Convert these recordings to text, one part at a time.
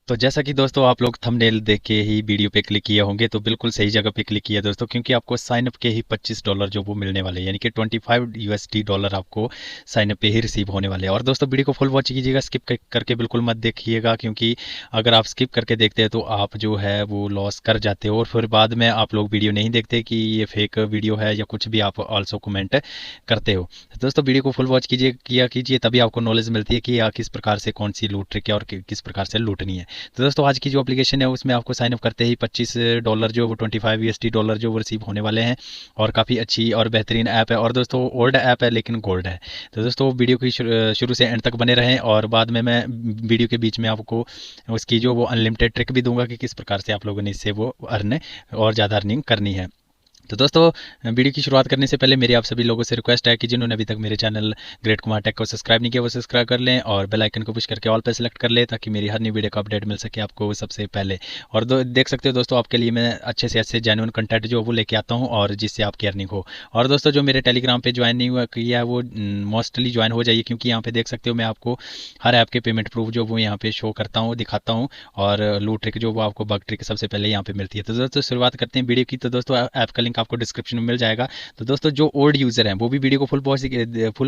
तो जैसा कि दोस्तों आप लोग थंबनेल देख के ही वीडियो पे क्लिक किए होंगे, तो बिल्कुल सही जगह पे क्लिक किया दोस्तों, क्योंकि आपको साइन अप के ही $25 जो वो मिलने वाले हैं, यानी कि 25 USD डॉलर आपको साइन अप पे ही रिसीव होने वाले हैं। और दोस्तों वीडियो को फुल वॉच कीजिएगा, स्किप करके बिल्कुल मत देखिएगा, क्योंकि अगर आप स्किप करके देखते हैं तो आप जो है वो लॉस कर जाते हो और फिर बाद में आप लोग वीडियो नहीं देखते कि ये फेक वीडियो है या कुछ भी आप ऑल्सो कमेंट करते हो। तो दोस्तों वीडियो को फुल वॉच कीजिए, तभी आपको नॉलेज मिलती है कि किस प्रकार से कौन सी लूट ट्रिक है और किस प्रकार से लूटनी है। तो दोस्तों आज की जो एप्लीकेशन है उसमें आपको साइन अप करते ही $25 जो वो 25 USD डॉलर जो वो रिसीव होने वाले हैं। और काफ़ी अच्छी और बेहतरीन ऐप है, और दोस्तों ओल्ड ऐप है लेकिन गोल्ड है। तो दोस्तों वीडियो की शुरू से एंड तक बने रहें, और बाद में मैं वीडियो के बीच में आपको उसकी जो वो अनलिमिटेड ट्रिक भी दूंगा कि किस प्रकार से आप लोगों ने इससे वो अर्न और ज़्यादा अर्निंग करनी है। तो दोस्तों वीडियो की शुरुआत करने से पहले मेरी आप सभी लोगों से रिक्वेस्ट है कि जिन्होंने अभी तक मेरे चैनल ग्रेट कुमार टेक को सब्सक्राइब नहीं किया वो सब्सक्राइब कर लें और बेल आइकन को पुश करके ऑल पे सेलेक्ट कर लें, ताकि मेरी हर नई वीडियो का अपडेट मिल सके आपको सबसे पहले। और देख सकते हो दोस्तों, आपके लिए मैं अच्छे से अच्छे जेन्युइन कंटेंट जो वो लेके आता हूँ और जिससे आपकी अर्निंग हो। और दोस्तों जो मेरे टेलीग्राम पे ज्वाइन नहीं हुआ किया है वो मोस्टली ज्वाइन हो जाइए, क्योंकि यहाँ पे देख सकते हो मैं आपको हर ऐप के पेमेंट प्रूफ जो वो यहाँ पे शो करता हूँ, दिखाता हूँ, और लूट ट्रिक जो वो आपको बग ट्रिक सबसे पहले यहाँ पे मिलती है। तो दोस्तों शुरुआत करते हैं वीडियो की। तो दोस्तों ऐप का लिंक आपको डिस्क्रिप्शन में जाएगा। तो दोस्तों जो ओल्ड यूजर हैं वो भी वीडियो को फुल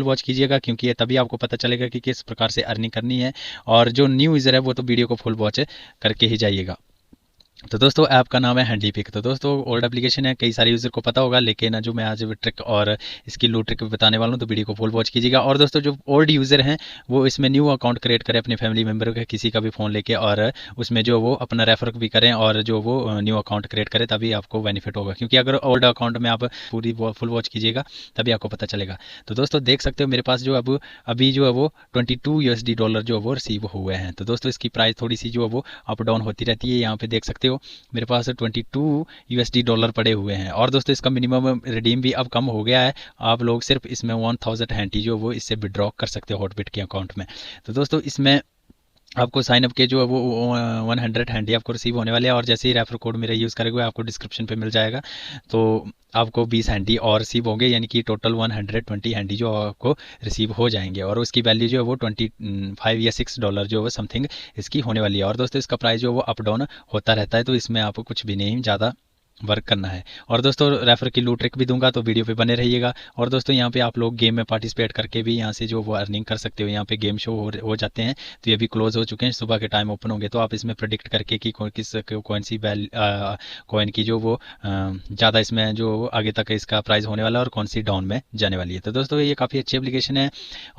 वॉच कीजिएगा, क्योंकि ये तभी आपको पता चलेगा कि किस प्रकार से अर्निंग करनी है। और जो न्यू यूजर है वो तो वीडियो को फुल वॉच करके ही जाइएगा। तो दोस्तों ऐप का नाम है हैंडी पिक। तो दोस्तों ओल्ड एप्लीकेशन है, कई सारे यूज़र को पता होगा, लेकिन जो मैं आज ट्रिक और इसकी लूट ट्रिक बताने वाला हूँ तो वीडियो को फुल वॉच कीजिएगा। और दोस्तों जो ओल्ड यूज़र हैं वो इसमें न्यू अकाउंट क्रिएट करें अपने फैमिली मेम्बर का किसी का भी फ़ोन लेके, और उसमें जो वो अपना रेफर भी करें और जो वो न्यू अकाउंट क्रिएट करें, तभी आपको बेनिफिट होगा। क्योंकि अगर ओल्ड अकाउंट में आप पूरी फुल वॉच कीजिएगा तभी आपको पता चलेगा। तो दोस्तों देख सकते हो मेरे पास जो अब अभी जो है वो 22 USD डॉलर जो वो रिसीव हुए हैं। तो दोस्तों इसकी प्राइस थोड़ी सी जो है वो अप डाउन होती रहती है। यहाँ पे देख सकते हो मेरे पास 22 USD डॉलर पड़े हुए हैं। और दोस्तों इसका मिनिमम रिडीम भी अब कम हो गया है, आप लोग सिर्फ इसमें 1000 हैंटी जो वो इससे विड्रॉ कर सकते हो हॉटबिट के अकाउंट में। तो दोस्तों इसमें आपको साइन अप के जो है वो 100 हैंडी आपको रिसीव होने वाले हैं, और जैसे ही रेफर कोड मेरा यूज़ करेंगे आपको डिस्क्रिप्शन पे मिल जाएगा। तो आपको 20 हैंडी और रिसीव होंगे, यानी कि टोटल 120 हैंडी जो आपको रिसीव हो जाएंगे, और उसकी वैल्यू जो है वो 25 या $6 जो है समथिंग इसकी होने वाली है। और दोस्तों इसका प्राइस जो वो अप डाउन होता रहता है, तो इसमें आपको कुछ भी नहीं ज़्यादा वर्क करना है। और दोस्तों रेफर की लूट ट्रिक भी दूंगा, तो वीडियो पे बने रहिएगा। और दोस्तों यहाँ पे आप लोग गेम में पार्टिसिपेट करके भी यहाँ से जो वो अर्निंग कर सकते हो। यहाँ पे गेम शो हो जाते हैं, तो ये भी क्लोज हो चुके हैं, सुबह के टाइम ओपन होंगे, तो आप इसमें प्रेडिक्ट करके कि किस कौन सी कॉइन की जो वो ज़्यादा इसमें जो आगे तक इसका प्राइस होने वाला है और कौन सी डाउन में जाने वाली है। तो दोस्तों ये काफ़ी अच्छी एप्लीकेशन है।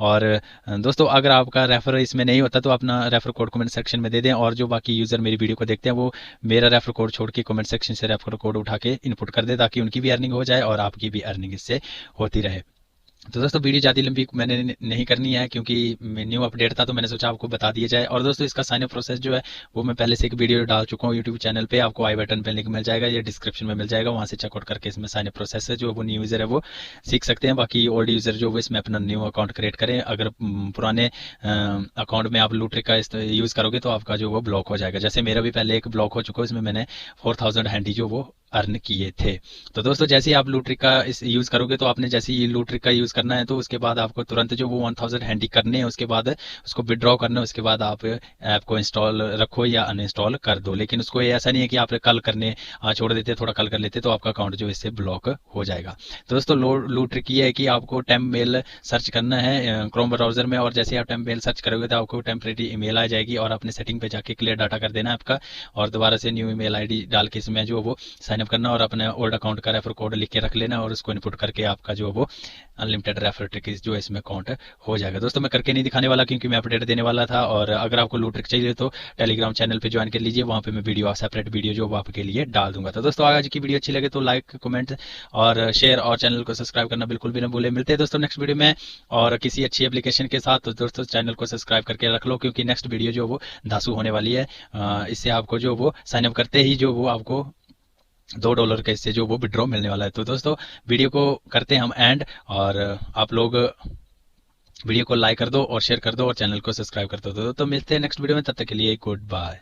और दोस्तों अगर आपका रेफर इसमें नहीं होता तो अपना रेफर कोड कमेंट सेक्शन में दे दें, और जो बाकी यूज़र मेरी वीडियो को देखते हैं वो मेरा रेफर कोड छोड़ के कमेंट सेक्शन से रेफर कोड उठा के इनपुट कर दे, ताकि उनकी भी अर्निंग हो जाए और आपकी भी अर्निंग इससे होती रहे। तो दोस्तों वीडियो ज़्यादा लंबी मैंने नहीं करनी है, क्योंकि न्यू अपडेट था तो मैंने सोचा आपको बता दिया जाए। और दोस्तों इसका साइन अप प्रोसेस जो है वो मैं पहले से एक वीडियो डाल चुका हूँ यूट्यूब चैनल पे, आपको आई बटन पे लिंक मिल जाएगा या डिस्क्रिप्शन में मिल जाएगा, वहाँ से चेकआउट करके इसमें साइन अप प्रोसेस है जो वो न्यू यूज़र है वो सीख सकते हैं। बाकी ओल्ड यूज़र जो वो इसमें अपना न्यू अकाउंट क्रिएट करें। अगर पुराने अकाउंट में आप लूट ट्रिक का यूज़ करोगे तो आपका जो वो ब्लॉक हो जाएगा। जैसे मेरा भी पहले एक ब्लॉक हो चुका है, इसमें मैंने 4000 हैंडी जो वो अर्न किए थे। तो दोस्तों जैसे ही आप लूट ट्रिक का इस यूज़ करोगे, तो आपने जैसे ही लूट ट्रिक का यूज़ करना है तो उसके बाद आपको तुरंत जो वो 1000 हैंडी करने हैं, उसके बाद उसको विड्रॉ करना है, उसके बाद आप ऐप को इंस्टॉल रखो या अनइंस्टॉल कर दो। लेकिन उसको ऐसा नहीं है कि आप कल करने छोड़ देते, थोड़ा कल कर लेते तो आपका अकाउंट जो इससे ब्लॉक हो जाएगा। तो दोस्तों लूट ट्रिक ये है कि आपको टेम्प मेल सर्च करना है क्रोम ब्राउजर में, और जैसे ही आप टेम्प मेल सर्च करोगे तो आपको टेम्परेरी ईमेल आ जाएगी, और अपने सेटिंग पे जाके क्लियर डाटा कर देना है आपका, और दोबारा से न्यू ईमेल आईडी डाल के इसमें जो वो साइन अप करना, और अपने ओल्ड अकाउंट का रेफर कोड लिख के रख लेना, और उसको इनपुट करके आपका जो वो अनलिमिटेड रेफर ट्रिक जो इसमें काउंट हो जाएगा। दोस्तों मैं करके नहीं दिखाने वाला, क्योंकि मैं अपडेट देने वाला था। और अगर आपको लूट ट्रिक चाहिए तो टेलीग्राम चैनल पे ज्वाइन कर लीजिए, वहाँ पे मैं वीडियो सेपरेट वीडियो जो वो आपके लिए डाल दूंगा। तो दोस्तों आज की वीडियो अच्छी लगे तो लाइक कमेंट और शेयर, और चैनल को सब्सक्राइब करना बिल्कुल भी ना भूले। मिलते हैं दोस्तों नेक्स्ट वीडियो में और किसी अच्छी एप्लीकेशन के साथ। तो दोस्तों चैनल को सब्सक्राइब करके रख लो, क्योंकि नेक्स्ट वीडियो जो वो धांसू होने वाली है। इससे आपको जो वो साइन अप करते ही जो वो आपको $2 का इससे जो वो विड्रॉ मिलने वाला है। तो दोस्तों वीडियो को करते हैं हम एंड, और आप लोग वीडियो को लाइक कर दो और शेयर कर दो और चैनल को सब्सक्राइब कर दो। तो मिलते हैं नेक्स्ट वीडियो में, तब तक के लिए गुड बाय।